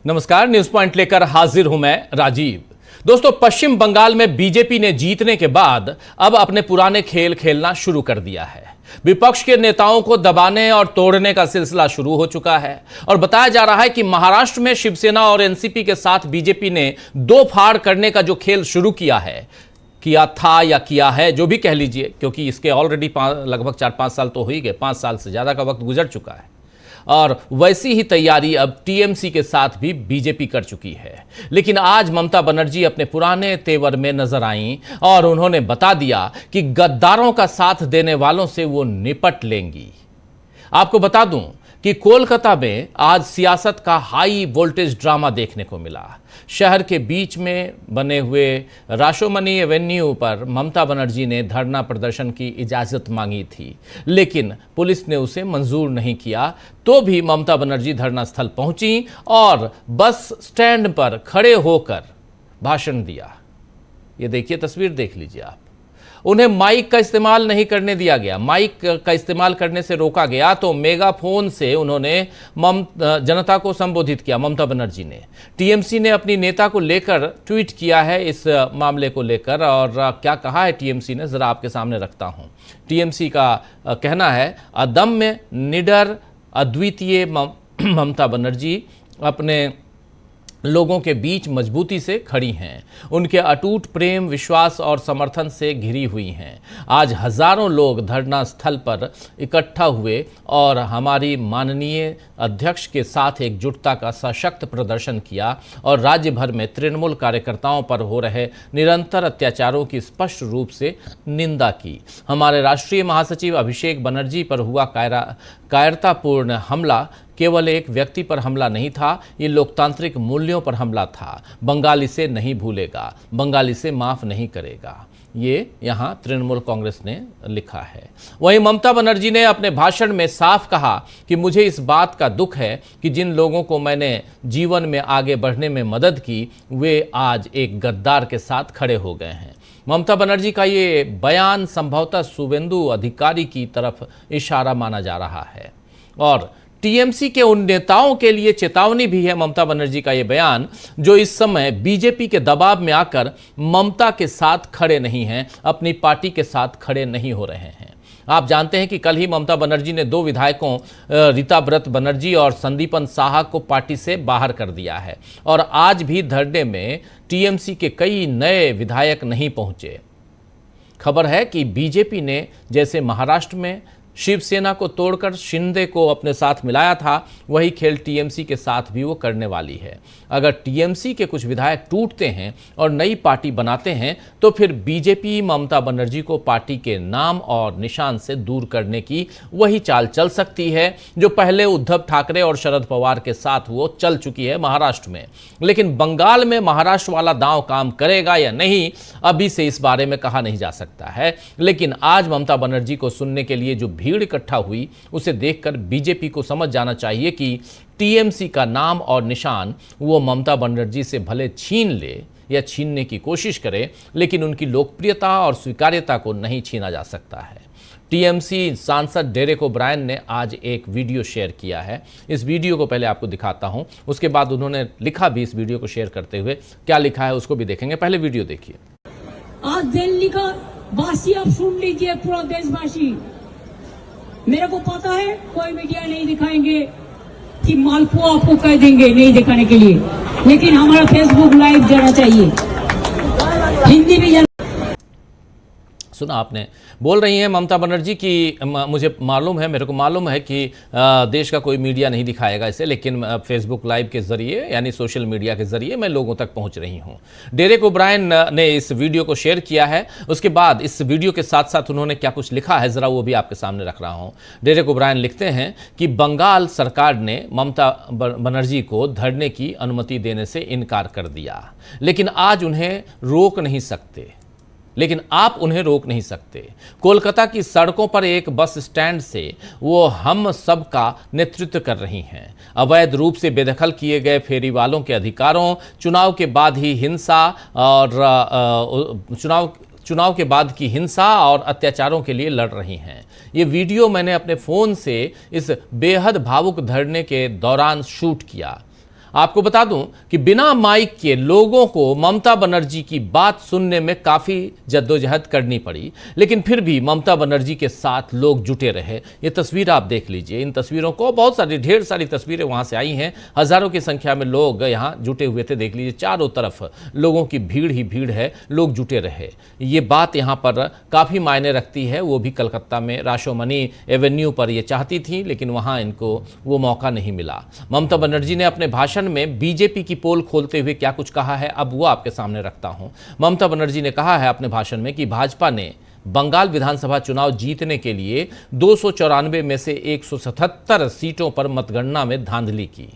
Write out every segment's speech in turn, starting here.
नमस्कार, news point लेकर हाजिर हूं मैं राजीव। दोस्तों, पश्चिम बंगाल में बीजेपी ने जीतने के बाद अब अपने पुराने खेल खेलना शुरू कर दिया है। विपक्ष के नेताओं को दबाने और तोड़ने का सिलसिला शुरू हो चुका है और बताया जा रहा है कि महाराष्ट्र में शिवसेना और एनसीपी के साथ बीजेपी ने दो फाड़ करने का जो खेल शुरू किया था या किया है, जो भी कह लीजिए, क्योंकि इसके ऑलरेडी लगभग 4-5 साल तो हो ही गए, 5 साल से ज्यादा का वक्त गुजर चुका है। और वैसी ही तैयारी अब टीएमसी के साथ भी बीजेपी कर चुकी है। लेकिन आज ममता बनर्जी अपने पुराने तेवर में नजर आईं और उन्होंने बता दिया कि गद्दारों का साथ देने वालों से वो निपट लेंगी। आपको बता दूं कि कोलकाता में आज सियासत का हाई वोल्टेज ड्रामा देखने को मिला। शहर के बीच में बने हुए राशोमनी एवेन्यू पर ममता बनर्जी ने धरना प्रदर्शन की इजाज़त मांगी थी, लेकिन पुलिस ने उसे मंजूर नहीं किया। तो भी ममता बनर्जी धरना स्थल पहुंची और बस स्टैंड पर खड़े होकर भाषण दिया। ये देखिए, तस्वीर देख लीजिए आप। उन्हें माइक का इस्तेमाल नहीं करने दिया गया, माइक का इस्तेमाल करने से रोका गया, तो मेगाफोन से उन्होंने जनता को संबोधित किया। ममता बनर्जी ने टीएमसी ने अपनी नेता को लेकर ट्वीट किया है इस मामले को लेकर, और क्या कहा है टीएमसी ने, जरा आपके सामने रखता हूं। टीएमसी का कहना है, अदम्य, निडर, अद्वितीय ममता बनर्जी अपने लोगों के बीच मजबूती से खड़ी हैं। उनके अटूट प्रेम, विश्वास और समर्थन से घिरी हुई हैं। आज हजारों लोग धरना स्थल पर इकट्ठा हुए और हमारी माननीय अध्यक्ष के साथ एकजुटता का सशक्त प्रदर्शन किया और राज्य भर में तृणमूल कार्यकर्ताओं पर हो रहे निरंतर अत्याचारों की स्पष्ट रूप से निंदा की। हमारे राष्ट्रीय महासचिव अभिषेक बनर्जी पर हुआ कायरतापूर्ण हमला केवल एक व्यक्ति पर हमला नहीं था, ये लोकतांत्रिक मूल्यों पर हमला था। बंगाल इसे नहीं भूलेगा, बंगाल इसे माफ नहीं करेगा। ये यहाँ तृणमूल कांग्रेस ने लिखा है। वहीं ममता बनर्जी ने अपने भाषण में साफ कहा कि मुझे इस बात का दुख है कि जिन लोगों को मैंने जीवन में आगे बढ़ने में मदद की, वे आज एक गद्दार के साथ खड़े हो गए हैं। ममता बनर्जी का ये बयान संभवतः शुभेंदु अधिकारी की तरफ इशारा माना जा रहा है और टीएमसी के उन नेताओं के लिए चेतावनी भी है। ममता बनर्जी का यह बयान, जो इस समय बीजेपी के दबाव में आकर ममता के साथ खड़े नहीं हैं, अपनी पार्टी के साथ खड़े नहीं हो रहे हैं। आप जानते हैं कि कल ही ममता बनर्जी ने 2 विधायकों रीता व्रत बनर्जी और संदीपन साहा को पार्टी से बाहर कर दिया है और आज भी धरने में टीएमसी के कई नए विधायक नहीं पहुंचे। खबर है कि बीजेपी ने जैसे महाराष्ट्र में शिवसेना को तोड़कर शिंदे को अपने साथ मिलाया था, वही खेल टीएमसी के साथ भी वो करने वाली है। अगर टीएमसी के कुछ विधायक टूटते हैं और नई पार्टी बनाते हैं, तो फिर बीजेपी ममता बनर्जी को पार्टी के नाम और निशान से दूर करने की वही चाल चल सकती है जो पहले उद्धव ठाकरे और शरद पवार के साथ वो चल चुकी है महाराष्ट्र में। लेकिन बंगाल में महाराष्ट्र वाला दांव काम करेगा या नहीं, अभी से इस बारे में कहा नहीं जा सकता है। लेकिन आज ममता बनर्जी को सुनने के लिए जो भीड़ इकट्ठा हुई, उसे देखकर बीजेपी को समझ जाना चाहिए कि टीएमसी का नाम और निशान वो ममता बनर्जी से भले छीन ले या छीनने की कोशिश करे, लेकिन उनकी लोकप्रियता और स्वीकार्यता को नहीं छीना जा सकता है। टीएमसी सांसद डेरेक ओब्रायन ने आज एक वीडियो शेयर किया है। इस वीडियो को पहले आपको दिखाता हूं, उसके बाद उन्होंने लिखा भी इस वीडियो को शेयर करते हुए। क्या लिखा है उसको भी देखेंगे, पहले वीडियो देखिए। आज दिल्ली का वासी आप सुन लीजिए, पूरा देशवासी। मेरे को पता है कोई मीडिया नहीं दिखाएंगे कि मालपुआ आपको कह देंगे नहीं दिखाने के लिए, लेकिन हमारा फेसबुक लाइव जाना चाहिए, हिंदी भी सुना आपने, बोल रही हैं ममता बनर्जी की मुझे मालूम है, मेरे को मालूम है कि देश का कोई मीडिया नहीं दिखाएगा इसे, लेकिन फेसबुक लाइव के जरिए यानी सोशल मीडिया के जरिए मैं लोगों तक पहुंच रही हूं। डेरेक ओब्रायन ने इस वीडियो को शेयर किया है। उसके बाद इस वीडियो के साथ साथ उन्होंने क्या कुछ लिखा है, जरा वो भी आपके सामने रख रहा हूं। डेरेक ओब्रायन लिखते हैं कि बंगाल सरकार ने ममता बनर्जी को धरने की अनुमति देने से इनकार कर दिया, लेकिन आज उन्हें रोक नहीं सकते, लेकिन आप उन्हें रोक नहीं सकते। कोलकाता की सड़कों पर एक बस स्टैंड से वो हम सब का नेतृत्व कर रही हैं। अवैध रूप से बेदखल किए गए फेरी वालों के अधिकारों, चुनाव के बाद ही हिंसा और चुनाव के बाद की हिंसा और अत्याचारों के लिए लड़ रही हैं। ये वीडियो मैंने अपने फ़ोन से इस बेहद भावुक धरने के दौरान शूट किया। आपको बता दूं कि बिना माइक के लोगों को ममता बनर्जी की बात सुनने में काफी जद्दोजहद करनी पड़ी, लेकिन फिर भी ममता बनर्जी के साथ लोग जुटे रहे। ये तस्वीर आप देख लीजिए, इन तस्वीरों को बहुत सारी ढेर सारी तस्वीरें वहां से आई हैं, हजारों की संख्या में लोग यहां जुटे हुए थे। देख लीजिए चारों तरफ लोगों की भीड़ ही भीड़ है, लोग जुटे रहे। ये बात यहां पर काफी मायने रखती है। वो भी कलकत्ता में राशोमनी एवेन्यू पर ये चाहती थी, लेकिन वहां इनको वो मौका नहीं मिला। ममता बनर्जी ने अपने भाषण में बीजेपी की पोल खोलते हुए क्या कुछ कहा है, अब वो आपके सामने रखता हूं। ममता बनर्जी ने कहा है अपने भाषण में कि भाजपा ने बंगाल विधानसभा चुनाव जीतने के लिए 294 में से 177 सीटों पर मतगणना में धांधली की।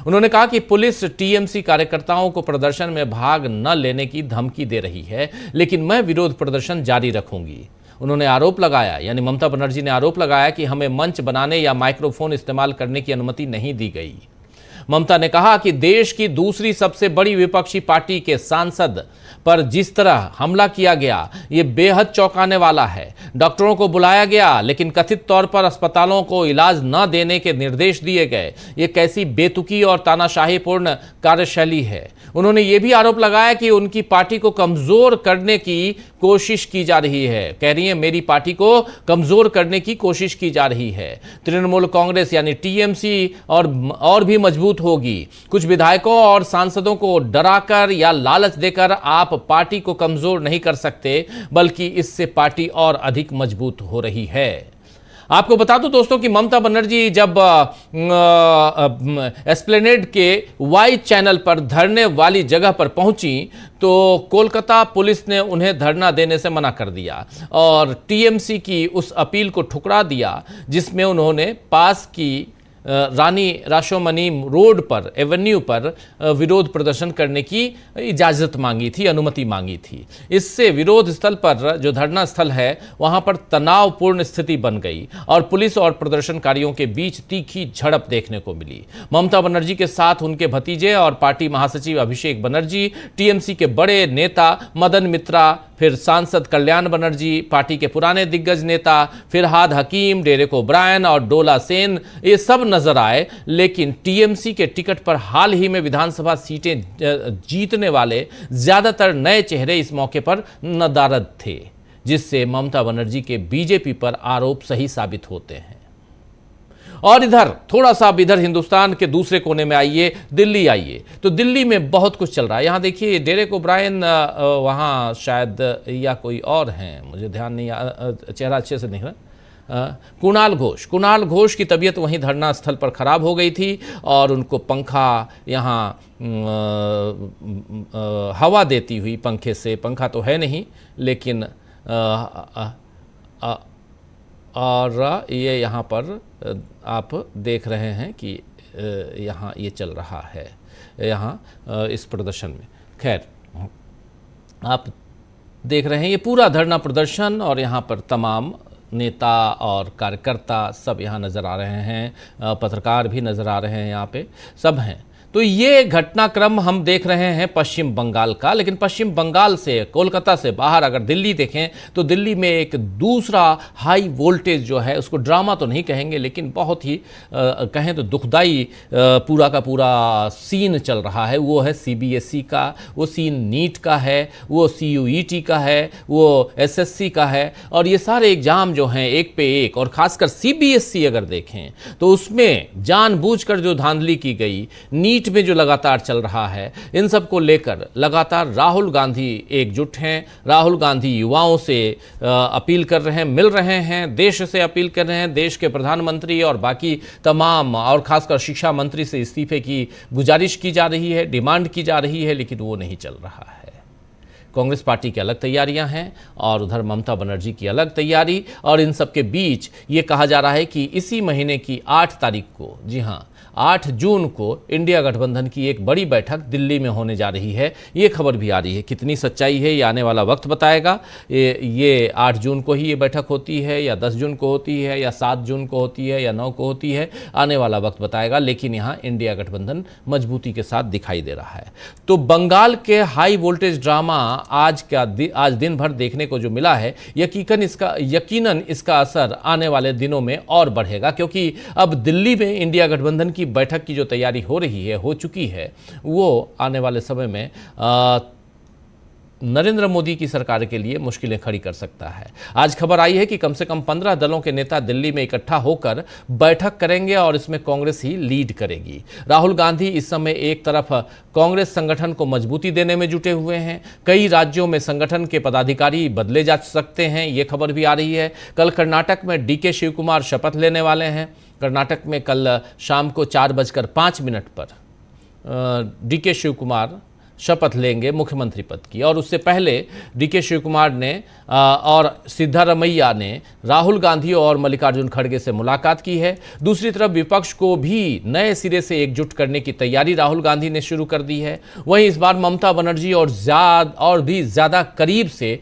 उन्होंने कहा कि पुलिस टीएमसी कार्यकर्ताओं को प्रदर्शन में भाग न लेने की धमकी दे रही है, लेकिन मैं विरोध प्रदर्शन जारी रखूंगी। उन्होंने आरोप लगाया, यानी ममता बनर्जी ने आरोप लगाया कि हमें मंच बनाने या माइक्रोफोन इस्तेमाल करने की अनुमति नहीं दी गई। ममता ने कहा कि देश की दूसरी सबसे बड़ी विपक्षी पार्टी के सांसद पर जिस तरह हमला किया गया, ये बेहद चौंकाने वाला है। डॉक्टरों को बुलाया गया, लेकिन कथित तौर पर अस्पतालों को इलाज न देने के निर्देश दिए गए। ये कैसी बेतुकी और तानाशाहीपूर्ण कार्यशैली है। उन्होंने ये भी आरोप लगाया कि उनकी पार्टी को कमजोर करने की कोशिश की जा रही है। कह रही है मेरी पार्टी को कमजोर करने की कोशिश की जा रही है। तृणमूल कांग्रेस यानी टीएमसी और भी मजबूत होगी। कुछ विधायकों और सांसदों को डराकर या लालच देकर आप पार्टी को कमजोर नहीं कर सकते, बल्कि इससे पार्टी और अधिक मजबूत हो रही है। आपको बता दूं दोस्तों कि ममता बनर्जी जब एस्प्लेनेड के वाई चैनल पर धरने वाली जगह पर पहुंची, तो कोलकाता पुलिस ने उन्हें धरना देने से मना कर दिया और टीएमसी की उस अपील को ठुकरा दिया, जिसमें उन्होंने पास की रानी राशोमनी रोड पर एवेन्यू पर विरोध प्रदर्शन करने की इजाज़त मांगी थी, अनुमति मांगी थी। इससे विरोध स्थल पर जो धरना स्थल है वहां पर तनावपूर्ण स्थिति बन गई और पुलिस और प्रदर्शनकारियों के बीच तीखी झड़प देखने को मिली। ममता बनर्जी के साथ उनके भतीजे और पार्टी महासचिव अभिषेक बनर्जी, टीएमसी के बड़े नेता मदन मित्रा, फिर सांसद कल्याण बनर्जी, पार्टी के पुराने दिग्गज नेता फिरहाद हकीम, डेरेक ओब्रायन और डोला सेन, ये सब नजर आए। लेकिन टीएमसी के टिकट पर हाल ही में विधानसभा सीटें जीतने वाले ज्यादातर नए चेहरे इस मौके पर नदारद थे, जिससे ममता बनर्जी के बीजेपी पर आरोप सही साबित होते हैं। और इधर थोड़ा सा आप इधर हिंदुस्तान के दूसरे कोने में आइए, दिल्ली आइए, तो दिल्ली में बहुत कुछ चल रहा है। यहाँ देखिए डेरेक ओब्रायन वहाँ शायद या कोई और हैं, मुझे ध्यान नहीं, चेहरा अच्छे से नहीं है। कुणाल घोष की तबीयत वहीं धरना स्थल पर खराब हो गई थी और उनको पंखा यहाँ हवा देती हुई पंखे से, पंखा तो है नहीं लेकिन और ये यहाँ पर आप देख रहे हैं कि यहाँ ये चल रहा है यहाँ इस प्रदर्शन में। खैर आप देख रहे हैं ये पूरा धरना प्रदर्शन और यहाँ पर तमाम नेता और कार्यकर्ता सब यहाँ नज़र आ रहे हैं, पत्रकार भी नज़र आ रहे हैं, यहाँ पे सब हैं। तो ये घटनाक्रम हम देख रहे हैं पश्चिम बंगाल का, लेकिन पश्चिम बंगाल से, कोलकाता से बाहर अगर दिल्ली देखें तो दिल्ली में एक दूसरा हाई वोल्टेज जो है, उसको ड्रामा तो नहीं कहेंगे लेकिन बहुत ही कहें तो दुखदाई पूरा का पूरा सीन चल रहा है। वो है सीबीएसई का, वो सीन नीट का है, वो सीयूईटी का है, वो एसएससी का है, और ये सारे एग्जाम जो हैं एक पे एक, और खासकर सीबीएसई अगर देखें तो उसमें जानबूझकर जो धांधली की गई, नीट में जो लगातार चल रहा है, इन सब को लेकर लगातार राहुल गांधी एकजुट हैं। राहुल गांधी युवाओं से अपील कर रहे हैं, मिल रहे हैं, देश से अपील कर रहे हैं, देश के प्रधानमंत्री और बाकी तमाम और खासकर शिक्षा मंत्री से इस्तीफे की गुजारिश की जा रही है, डिमांड की जा रही है, लेकिन वो नहीं चल रहा है। कांग्रेस पार्टी की अलग तैयारियां हैं और उधर ममता बनर्जी की अलग तैयारी, और इन सब के बीच ये कहा जा रहा है कि इसी महीने की 8 तारीख को, जी हां 8 जून को इंडिया गठबंधन की एक बड़ी बैठक दिल्ली में होने जा रही है। ये खबर भी आ रही है, कितनी सच्चाई है ये आने वाला वक्त बताएगा। ये 8 जून को ही ये बैठक होती है या 10 जून को होती है या 7 जून को होती है या 9 को होती है, आने वाला वक्त बताएगा। लेकिन यहाँ इंडिया गठबंधन मजबूती के साथ दिखाई दे रहा है। तो बंगाल के हाई वोल्टेज ड्रामा आज दिन भर देखने को जो मिला है, यकीनन इसका असर आने वाले दिनों में और बढ़ेगा, क्योंकि अब दिल्ली में इंडिया गठबंधन की बैठक की जो तैयारी हो चुकी है, वो आने वाले समय में नरेंद्र मोदी की सरकार के लिए मुश्किलें खड़ी कर सकता है। आज खबर आई है कि कम से कम 15 दलों के नेता दिल्ली में इकट्ठा होकर बैठक करेंगे और इसमें कांग्रेस ही लीड करेगी। राहुल गांधी इस समय एक तरफ कांग्रेस संगठन को मजबूती देने में जुटे हुए हैं, कई राज्यों में संगठन के पदाधिकारी बदले जा सकते हैं, ये खबर भी आ रही है। कल कर्नाटक में डीके शिव कुमार शपथ लेने वाले हैं। कर्नाटक में कल शाम को 4:05 पर डीके शिव कुमार शपथ लेंगे मुख्यमंत्री पद की, और उससे पहले डीके शिव कुमार ने और सिद्धारमैया ने राहुल गांधी और मल्लिकार्जुन खड़गे से मुलाकात की है। दूसरी तरफ विपक्ष को भी नए सिरे से एकजुट करने की तैयारी राहुल गांधी ने शुरू कर दी है। वहीं इस बार ममता बनर्जी और भी ज्यादा करीब से